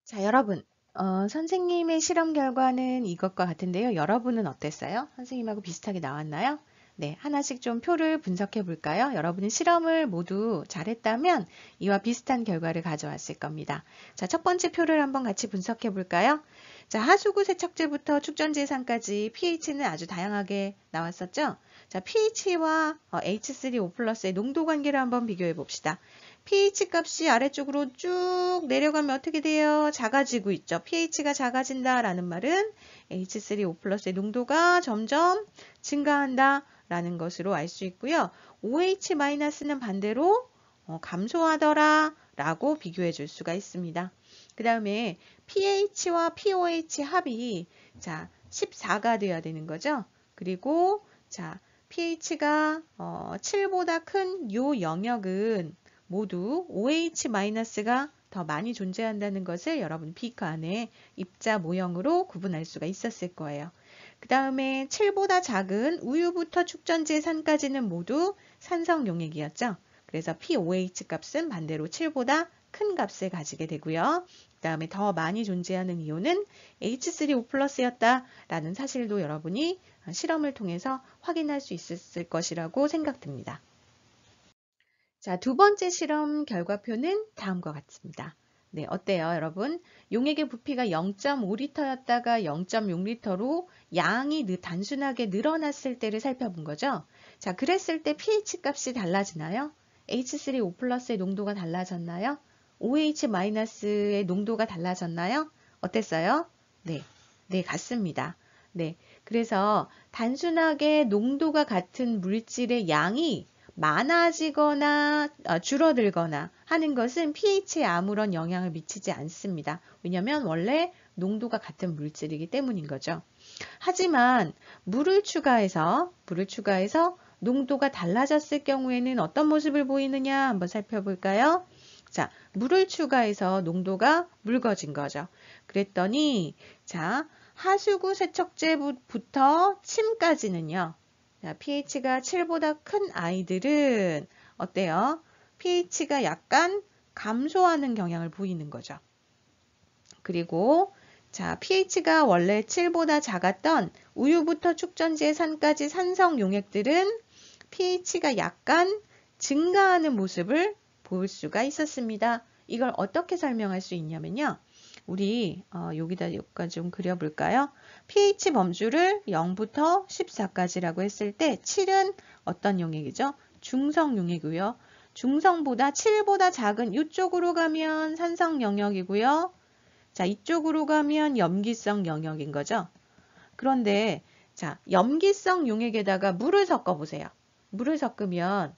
자, 여러분, 선생님의 실험 결과는 이것과 같은데요. 여러분은 어땠어요? 선생님하고 비슷하게 나왔나요? 네, 하나씩 좀 표를 분석해 볼까요? 여러분은 실험을 모두 잘했다면 이와 비슷한 결과를 가져왔을 겁니다. 자, 첫 번째 표를 한번 같이 분석해 볼까요? 자, 하수구 세척제부터 축전지산까지 pH는 아주 다양하게 나왔었죠? 자, pH와 H3O+의 농도 관계를 한번 비교해 봅시다. pH 값이 아래쪽으로 쭉 내려가면 어떻게 돼요? 작아지고 있죠. pH가 작아진다라는 말은 H3O+의 농도가 점점 증가한다 라는 것으로 알 수 있고요. OH-는 반대로 감소하더라 라고 비교해 줄 수가 있습니다. 그 다음에 pH와 pOH 합이 자 14가 되어야 되는 거죠. 그리고 자 pH가 7보다 큰 요 영역은 모두 OH-가 더 많이 존재한다는 것을 여러분 비커 안에 입자 모형으로 구분할 수가 있었을 거예요. 그 다음에 7보다 작은 우유부터 축전지의 산까지는 모두 산성 용액이었죠. 그래서 pOH 값은 반대로 7보다 큰 값을 가지게 되고요. 그 다음에 더 많이 존재하는 이온은 H3O+였다라는 사실도 여러분이 실험을 통해서 확인할 수 있을 것이라고 생각됩니다. 자, 두 번째 실험 결과표는 다음과 같습니다. 네, 어때요, 여러분? 용액의 부피가 0.5리터였다가 0.6리터로 양이 단순하게 늘어났을 때를 살펴본 거죠. 자, 그랬을 때 pH 값이 달라지나요? H3O+의 농도가 달라졌나요? OH-의 농도가 달라졌나요? 어땠어요? 네, 네, 같습니다. 네, 그래서 단순하게 농도가 같은 물질의 양이 많아지거나 줄어들거나 하는 것은 pH에 아무런 영향을 미치지 않습니다. 왜냐하면 원래 농도가 같은 물질이기 때문인 거죠. 하지만 물을 추가해서 농도가 달라졌을 경우에는 어떤 모습을 보이느냐 한번 살펴볼까요? 자, 물을 추가해서 농도가 묽어진 거죠. 그랬더니 자, 하수구 세척제부터 침까지는요. 자, pH가 7보다 큰 아이들은 어때요? pH가 약간 감소하는 경향을 보이는 거죠. 그리고 자, pH가 원래 7보다 작았던 우유부터 축전지의 산까지 산성 용액들은 pH가 약간 증가하는 모습을 볼 수가 있었습니다. 이걸 어떻게 설명할 수 있냐면요. 우리 여기다 좀 그려볼까요? pH 범주를 0부터 14까지라고 했을 때 7은 어떤 용액이죠? 중성 용액이고요. 중성보다 7보다 작은 이쪽으로 가면 산성 영역이고요. 자, 이쪽으로 가면 염기성 영역인 거죠. 그런데 자, 염기성 용액에다가 물을 섞어 보세요. 물을 섞으면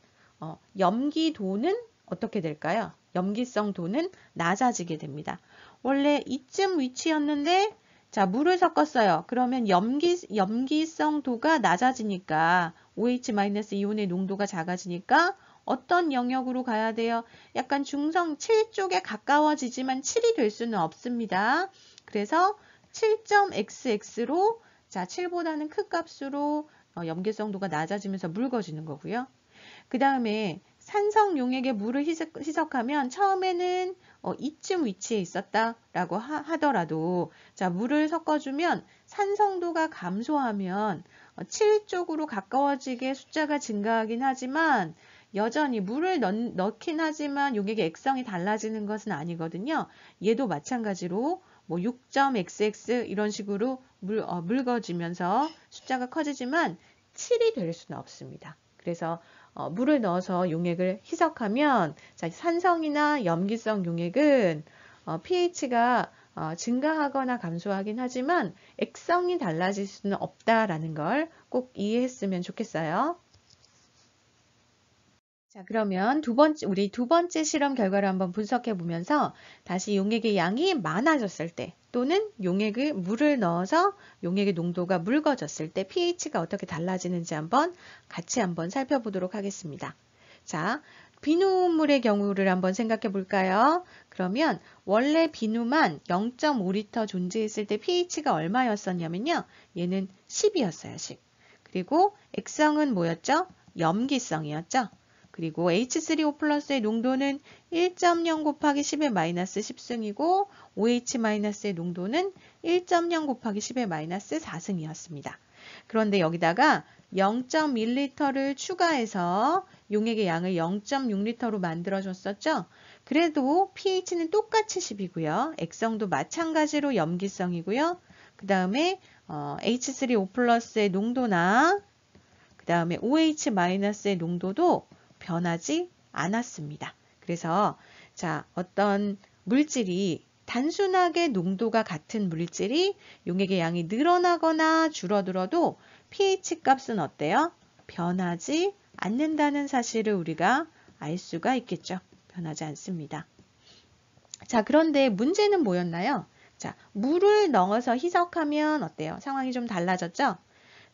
염기도는 어떻게 될까요? 염기성도는 낮아지게 됩니다. 원래 이쯤 위치였는데 자, 물을 섞었어요. 그러면 염기성도가 낮아지니까 OH-이온의 농도가 작아지니까 어떤 영역으로 가야 돼요? 약간 중성 7 쪽에 가까워지지만 7이 될 수는 없습니다. 그래서 7.xx로 자, 7보다는 큰 값으로 염계성도가 낮아지면서 묽어지는 거고요. 그 다음에 산성 용액에 물을 희석하면 처음에는 이쯤 위치에 있었다라고 하더라도 자, 물을 섞어주면 산성도가 감소하면 7 쪽으로 가까워지게 숫자가 증가하긴 하지만 여전히 물을 넣긴 하지만 용액의 액성이 달라지는 것은 아니거든요. 얘도 마찬가지로 뭐 6.xx 이런 식으로 묽어지면서 숫자가 커지지만 7이 될 수는 없습니다. 그래서 물을 넣어서 용액을 희석하면 자, 산성이나 염기성 용액은 pH가 증가하거나 감소하긴 하지만 액성이 달라질 수는 없다라는 걸 꼭 이해했으면 좋겠어요. 자, 그러면 우리 두 번째 실험 결과를 한번 분석해 보면서 다시 용액의 양이 많아졌을 때 또는 물을 넣어서 용액의 농도가 묽어졌을 때 pH가 어떻게 달라지는지 같이 한번 살펴보도록 하겠습니다. 자, 비누물의 경우를 한번 생각해 볼까요? 그러면 원래 비누만 0.5리터 존재했을 때 pH가 얼마였었냐면요. 얘는 10이었어요, 10. 그리고 액성은 뭐였죠? 염기성이었죠. 그리고 H3O 플러스의 농도는 1.0 곱하기 10의 마이너스 10승이고 OH-의 농도는 1.0 곱하기 10의 마이너스 4승이었습니다. 그런데 여기다가 0.1리터를 추가해서 용액의 양을 0.6리터로 만들어줬었죠. 그래도 pH는 똑같이 10이고요. 액성도 마찬가지로 염기성이고요. 그 다음에 H3O 플러스의 농도나 그 다음에 OH-의 농도도 변하지 않았습니다. 그래서 자, 어떤 물질이 단순하게 농도가 같은 물질이 용액의 양이 늘어나거나 줄어들어도 pH 값은 어때요? 변하지 않는다는 사실을 우리가 알 수가 있겠죠. 변하지 않습니다. 자, 그런데 문제는 뭐였나요? 자, 물을 넣어서 희석하면 어때요? 상황이 좀 달라졌죠?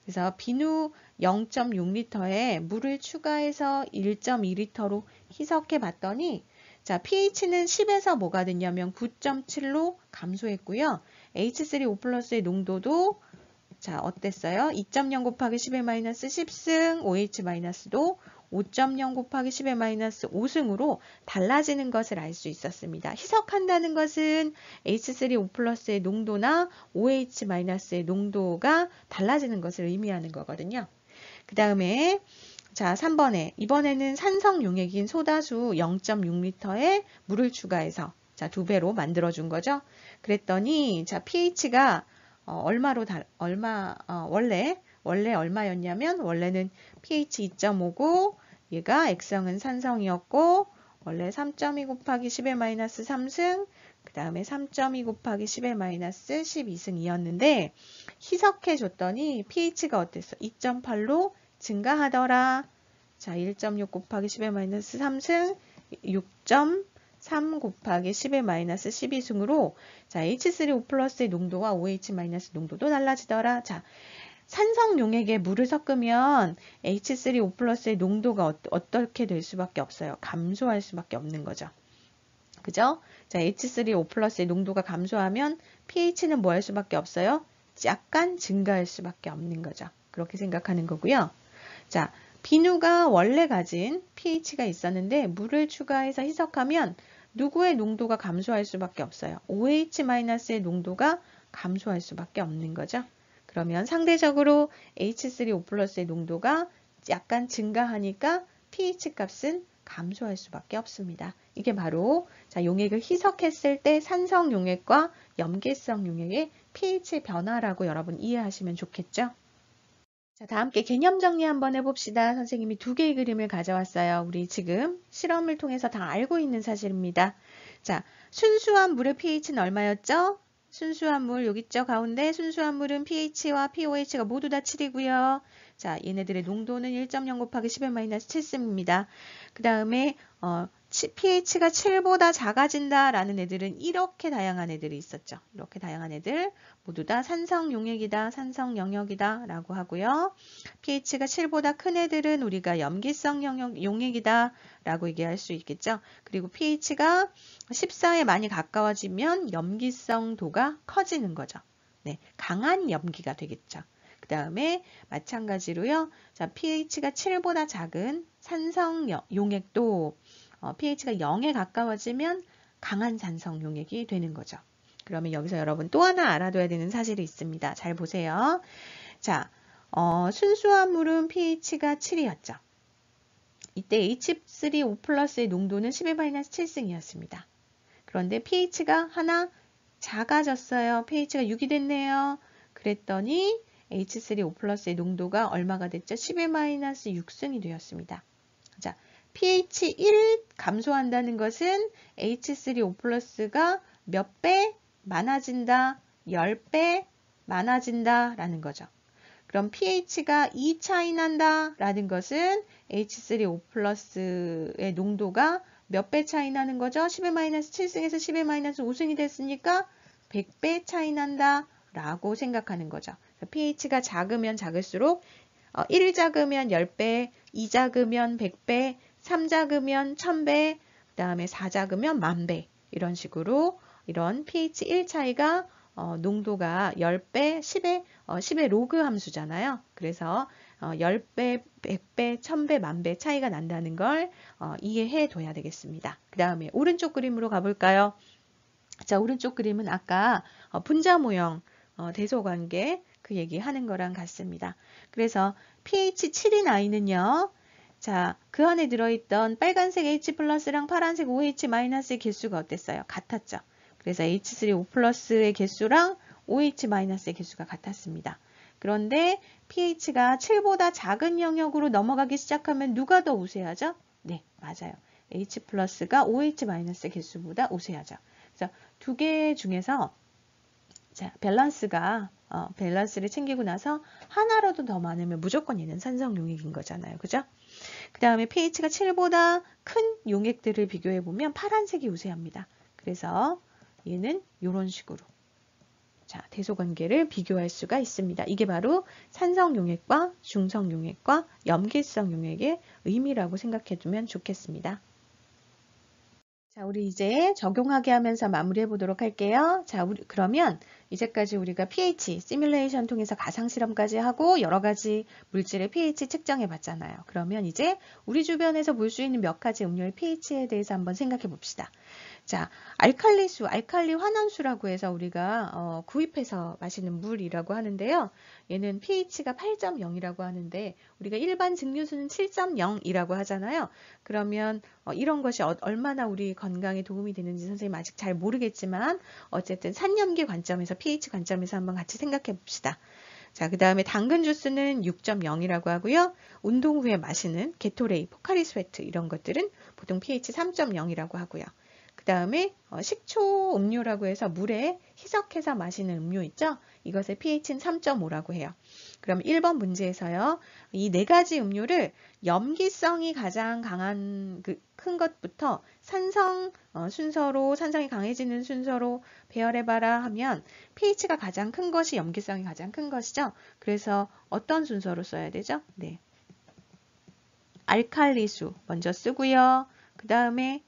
그래서 비누 0.6리터에 물을 추가해서 1.2리터로 희석해 봤더니 자, pH는 10에서 뭐가 됐냐면 9.7로 감소했고요. H3O 플러스의 농도도 자, 어땠어요? 2.0 곱하기 10의 마이너스 10승, OH-도 5.0 곱하기 10의 마이너스 5승으로 달라지는 것을 알 수 있었습니다. 희석한다는 것은 H3O 플러스의 농도나 OH-의 농도가 달라지는 것을 의미하는 거거든요. 그 다음에 자, 3번에 이번에는 산성 용액인 소다수 0.6리터에 물을 추가해서 자, 2배로 만들어 준 거죠. 그랬더니 자, pH가 원래 얼마였냐면 원래는 pH 2.5고 얘가 액성은 산성이었고 원래 3.2 곱하기 10의 마이너스 3승 그 다음에 3.2 곱하기 10의 마이너스 12승이었는데 희석해 줬더니 pH가 어땠어? 2.8로 증가하더라. 자, 1.6 곱하기 10의 마이너스 3승 6.3 곱하기 10의 마이너스 12승으로 자, H3O 플러스의 농도와 OH- 농도도 달라지더라. 자, 산성 용액에 물을 섞으면 H3O 플러스의 농도가 어떻게 될 수밖에 없어요. 감소할 수밖에 없는 거죠. 그죠? 자, H3O 플러스의 농도가 감소하면 pH는 뭐 할 수밖에 없어요? 약간 증가할 수밖에 없는 거죠. 그렇게 생각하는 거고요. 자, 비누가 원래 가진 pH가 있었는데 물을 추가해서 희석하면 누구의 농도가 감소할 수밖에 없어요. OH-의 농도가 감소할 수밖에 없는 거죠. 그러면 상대적으로 H3O 플러스의 농도가 약간 증가하니까 pH 값은 감소할 수밖에 없습니다. 이게 바로 자, 용액을 희석했을 때 산성 용액과 염기성 용액의 pH 변화라고 여러분 이해하시면 좋겠죠? 자, 다 함께 개념 정리 한번 해봅시다. 선생님이 2개의 그림을 가져왔어요. 우리 지금 실험을 통해서 다 알고 있는 사실입니다. 자, 순수한 물의 pH는 얼마였죠? 순수한 물 여기 있죠? 가운데 순수한 물은 pH와 pOH가 모두 다 7이고요. 자, 얘네들의 농도는 1.0 곱하기 10의 마이너스 7승입니다. 그 다음에 pH가 7보다 작아진다 라는 애들은 이렇게 다양한 애들이 있었죠. 이렇게 다양한 애들 모두 다 산성 용액이다, 산성 영역이다 라고 하고요. pH가 7보다 큰 애들은 우리가 염기성 용액이다 라고 얘기할 수 있겠죠. 그리고 pH가 14에 많이 가까워지면 염기성도가 커지는 거죠. 네, 강한 염기가 되겠죠. 그 다음에 마찬가지로요. 자, pH가 7보다 작은 산성 용액도 pH가 0에 가까워지면 강한 산성 용액이 되는 거죠. 그러면 여기서 여러분 또 하나 알아둬야 되는 사실이 있습니다. 잘 보세요. 자, 순수한 물은 pH가 7이었죠. 이때 H3O 플러스의 농도는 10-7승이었습니다. 그런데 pH가 하나 작아졌어요. pH가 6이 됐네요. 그랬더니 H3O 플러스의 농도가 얼마가 됐죠? 10-6승이 되었습니다. 자, pH 1 감소한다는 것은 H3O 플러스가 몇 배 많아진다? 10배 많아진다 라는 거죠. 그럼 pH가 2 차이 난다 라는 것은 H3O 플러스의 농도가 몇 배 차이 나는 거죠? 10-7승에서 10-5승이 됐으니까 100배 차이 난다 라고 생각하는 거죠. pH가 작으면 작을수록 1 작으면 10배, 2 작으면 100배, 3 작으면 1000배, 그 다음에 4 작으면 10,000배 이런 식으로 이런 pH 1 차이가 농도가 10배, 10의 로그 함수잖아요. 그래서 10배, 100배, 1000배, 만배 차이가 난다는 걸 이해해 둬야 되겠습니다. 그 다음에 오른쪽 그림으로 가볼까요? 자, 오른쪽 그림은 아까 분자 모형 대소관계 그 얘기하는 거랑 같습니다. 그래서 pH 7인 아이는요. 자, 그 안에 들어있던 빨간색 H 플러스랑 파란색 OH 마이너스의 개수가 어땠어요? 같았죠. 그래서 H3O 플러스의 개수랑 OH 마이너스의 개수가 같았습니다. 그런데 pH가 7보다 작은 영역으로 넘어가기 시작하면 누가 더 우세하죠? 네, 맞아요. H 플러스가 OH 마이너스의 개수보다 우세하죠. 그래서 두 개 중에서 자, 밸런스를 챙기고 나서 하나라도 더 많으면 무조건 얘는 산성 용액인 거잖아요. 그죠? 그 다음에 pH가 7보다 큰 용액들을 비교해 보면 파란색이 우세합니다. 그래서 얘는 이런 식으로 자, 대소관계를 비교할 수가 있습니다. 이게 바로 산성 용액과 중성 용액과 염기성 용액의 의미라고 생각해 두면 좋겠습니다. 자, 우리 이제 적용하게 하면서 마무리해 보도록 할게요. 자, 그러면 이제까지 우리가 pH 시뮬레이션 통해서 가상 실험까지 하고 여러 가지 물질의 pH 측정해 봤잖아요. 그러면 이제 우리 주변에서 볼 수 있는 몇 가지 음료의 pH에 대해서 한번 생각해 봅시다. 자, 알칼리수, 알칼리 환원수라고 해서 우리가 구입해서 마시는 물이라고 하는데요. 얘는 pH가 8.0이라고 하는데 우리가 일반 증류수는 7.0이라고 하잖아요. 그러면 이런 것이 얼마나 우리 건강에 도움이 되는지 선생님 아직 잘 모르겠지만 어쨌든 산염기 관점에서 pH 관점에서 한번 같이 생각해 봅시다. 자, 그 다음에 당근 주스는 6.0이라고 하고요. 운동 후에 마시는 게토레이, 포카리 스웨트 이런 것들은 보통 pH 3.0이라고 하고요. 그 다음에 식초 음료라고 해서 물에 희석해서 마시는 음료 있죠? 이것의 pH는 3.5라고 해요. 그럼 1번 문제에서요. 이 네 가지 음료를 염기성이 가장 강한 큰 것부터 산성 순서로 산성이 강해지는 순서로 배열해봐라 하면 pH가 가장 큰 것이 염기성이 가장 큰 것이죠. 그래서 어떤 순서로 써야 되죠? 네, 알칼리수 먼저 쓰고요. 그 다음에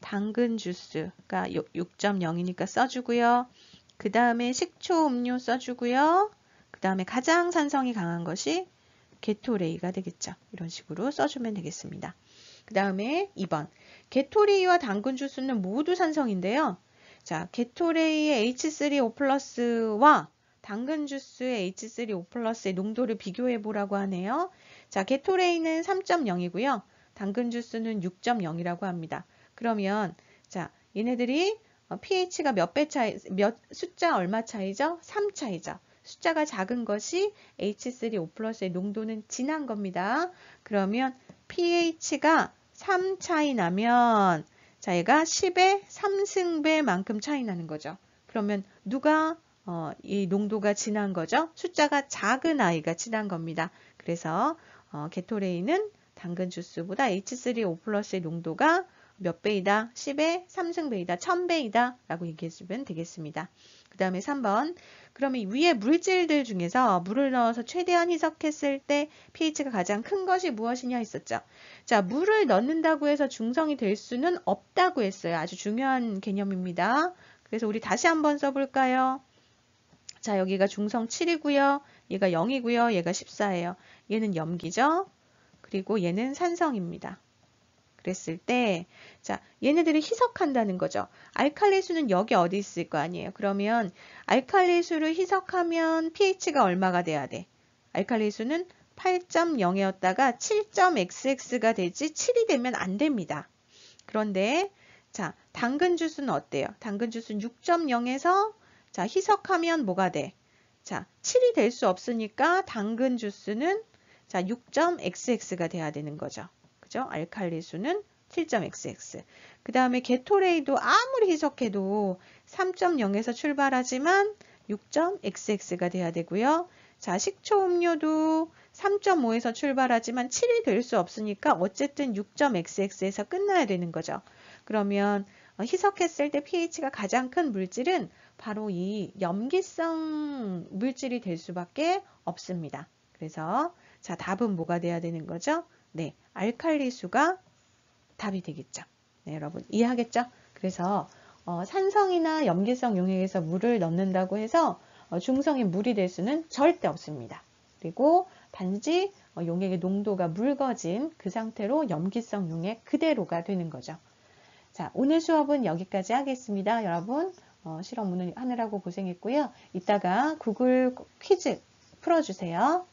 당근 주스가 6.0이니까 써주고요. 그 다음에 식초 음료 써주고요. 그 다음에 가장 산성이 강한 것이 게토레이가 되겠죠. 이런 식으로 써주면 되겠습니다. 그 다음에 2번 게토레이와 당근 주스는 모두 산성인데요. 자, 게토레이의 H3O 플러스와 당근 주스의 H3O 플러스의 농도를 비교해 보라고 하네요. 자, 게토레이는 3.0이고요. 당근 주스는 6.0이라고 합니다. 그러면 자, 얘네들이 pH가 몇 배 차이, 숫자 얼마 차이죠? 3 차이죠. 숫자가 작은 것이 H3O 플러스의 농도는 진한 겁니다. 그러면 pH가 3 차이 나면 자, 얘가 10의 3승배만큼 차이 나는 거죠. 그러면 누가 이 농도가 진한 거죠? 숫자가 작은 아이가 진한 겁니다. 그래서 게토레이는 당근 주스보다 H3O 플러스의 농도가 몇 배이다? 10의 3승배이다. 1000배이다. 라고 얘기해주면 되겠습니다. 그 다음에 3번. 그러면 위에 물질들 중에서 물을 넣어서 최대한 희석했을 때 pH가 가장 큰 것이 무엇이냐 했었죠. 자, 물을 넣는다고 해서 중성이 될 수는 없다고 했어요. 아주 중요한 개념입니다. 그래서 우리 다시 한번 써볼까요? 자, 여기가 중성 7이고요. 얘가 0이고요. 얘가 14예요. 얘는 염기죠. 그리고 얘는 산성입니다. 그랬을 때, 자, 얘네들이 희석한다는 거죠. 알칼리수는 여기 어디 있을 거 아니에요. 그러면 알칼리수를 희석하면 pH가 얼마가 돼야 돼? 알칼리수는 8.0이었다가 7.xx가 되지 7이 되면 안 됩니다. 그런데 자, 당근 주스는 어때요? 당근 주스는 6.0에서 자, 희석하면 뭐가 돼? 자, 7이 될 수 없으니까 당근 주스는 자, 6.xx가 돼야 되는 거죠. 알칼리수는 7.xx. 그 다음에 게토레이도 아무리 희석해도 3.0에서 출발하지만 6.xx가 돼야 되고요. 자, 식초 음료도 3.5에서 출발하지만 7이 될 수 없으니까 어쨌든 6.xx에서 끝나야 되는 거죠. 그러면 희석했을 때 pH가 가장 큰 물질은 바로 이 염기성 물질이 될 수밖에 없습니다. 그래서 자, 답은 뭐가 돼야 되는 거죠? 네, 알칼리수가 답이 되겠죠. 네, 여러분 이해하겠죠? 그래서 산성이나 염기성 용액에서 물을 넣는다고 해서 중성인 물이 될 수는 절대 없습니다. 그리고 단지 용액의 농도가 묽어진 그 상태로 염기성 용액 그대로가 되는 거죠. 자, 오늘 수업은 여기까지 하겠습니다. 여러분, 실험 오늘 하느라고 고생했고요. 이따가 구글 퀴즈 풀어주세요.